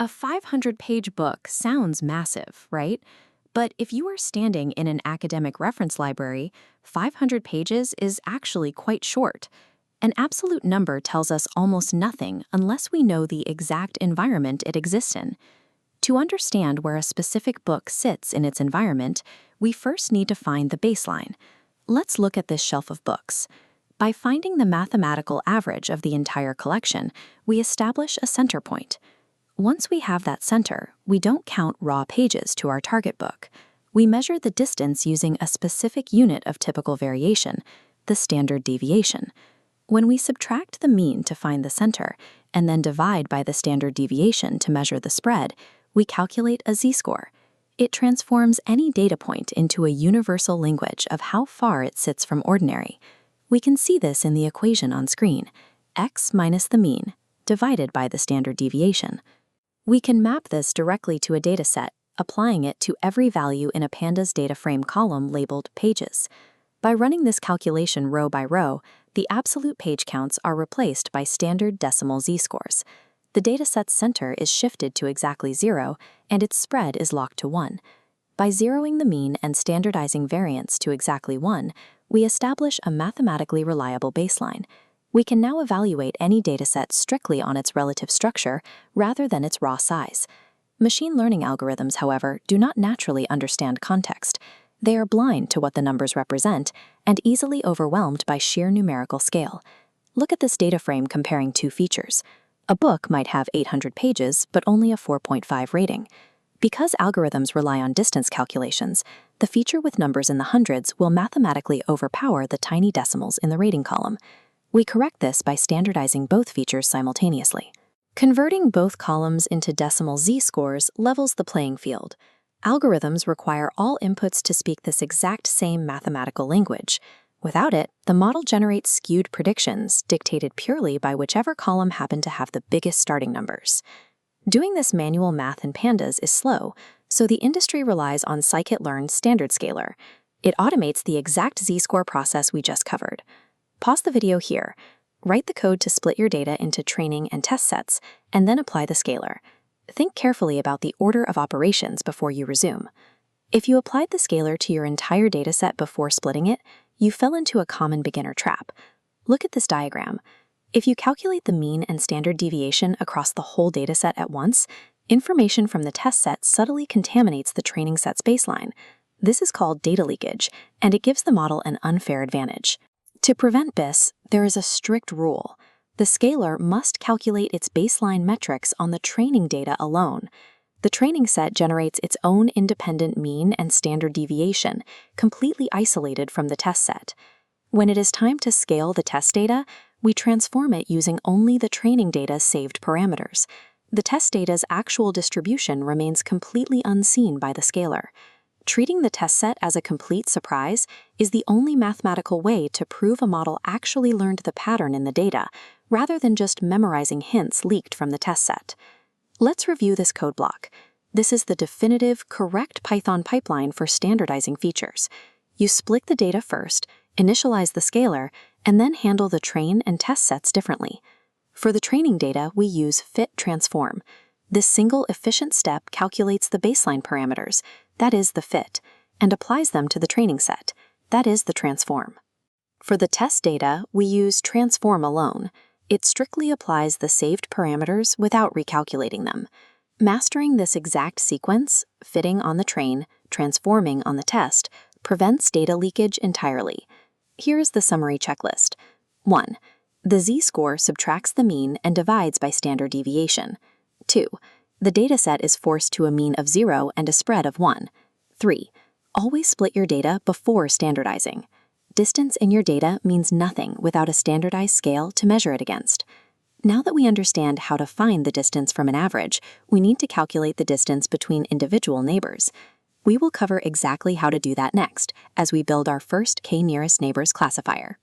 A 500-page book sounds massive, right? But if you are standing in an academic reference library, 500 pages is actually quite short. An absolute number tells us almost nothing unless we know the exact environment it exists in. To understand where a specific book sits in its environment, we first need to find the baseline. Let's look at this shelf of books. By finding the mathematical average of the entire collection, we establish a center point. Once we have that center, we don't count raw pages to our target book. We measure the distance using a specific unit of typical variation, the standard deviation. When we subtract the mean to find the center, and then divide by the standard deviation to measure the spread, we calculate a z-score. It transforms any data point into a universal language of how far it sits from ordinary. We can see this in the equation on screen, x minus the mean, divided by the standard deviation. We can map this directly to a dataset, applying it to every value in a pandas data frame column labeled pages. By running this calculation row by row, the absolute page counts are replaced by standard decimal z-scores. The dataset's center is shifted to exactly 0, and its spread is locked to 1. By zeroing the mean and standardizing variance to exactly 1, we establish a mathematically reliable baseline. We can now evaluate any dataset strictly on its relative structure rather than its raw size. Machine learning algorithms, however, do not naturally understand context. They are blind to what the numbers represent and easily overwhelmed by sheer numerical scale. Look at this data frame comparing two features. A book might have 800 pages, but only a 4.5 rating. Because algorithms rely on distance calculations, the feature with numbers in the hundreds will mathematically overpower the tiny decimals in the rating column. We correct this by standardizing both features simultaneously. Converting both columns into decimal z-scores levels the playing field. Algorithms require all inputs to speak this exact same mathematical language. Without it, the model generates skewed predictions dictated purely by whichever column happened to have the biggest starting numbers. Doing this manual math in pandas is slow, so the industry relies on scikit-learn's StandardScaler. It automates the exact z-score process we just covered. Pause the video here, write the code to split your data into training and test sets, and then apply the scaler. Think carefully about the order of operations before you resume. If you applied the scaler to your entire dataset before splitting it, you fell into a common beginner trap. Look at this diagram. If you calculate the mean and standard deviation across the whole dataset at once, information from the test set subtly contaminates the training set's baseline. This is called data leakage, and it gives the model an unfair advantage. To prevent this, there is a strict rule. The scaler must calculate its baseline metrics on the training data alone. The training set generates its own independent mean and standard deviation, completely isolated from the test set. When it is time to scale the test data, we transform it using only the training data's saved parameters. The test data's actual distribution remains completely unseen by the scaler. Treating the test set as a complete surprise is the only mathematical way to prove a model actually learned the pattern in the data, rather than just memorizing hints leaked from the test set. Let's review this code block. This is the definitive, correct Python pipeline for standardizing features. You split the data first, initialize the scaler, and then handle the train and test sets differently. For the training data, we use fit transform. This single efficient step calculates the baseline parameters, that is the fit, and applies them to the training set, that is the transform. For the test data, we use transform alone. It strictly applies the saved parameters without recalculating them. Mastering this exact sequence, fitting on the train, transforming on the test, prevents data leakage entirely. Here's the summary checklist. 1. The z-score subtracts the mean and divides by standard deviation. 2. The dataset is forced to a mean of 0 and a spread of 1. 3. Always split your data before standardizing. Distance in your data means nothing without a standardized scale to measure it against. Now that we understand how to find the distance from an average, we need to calculate the distance between individual neighbors. We will cover exactly how to do that next as we build our first k-nearest neighbors classifier.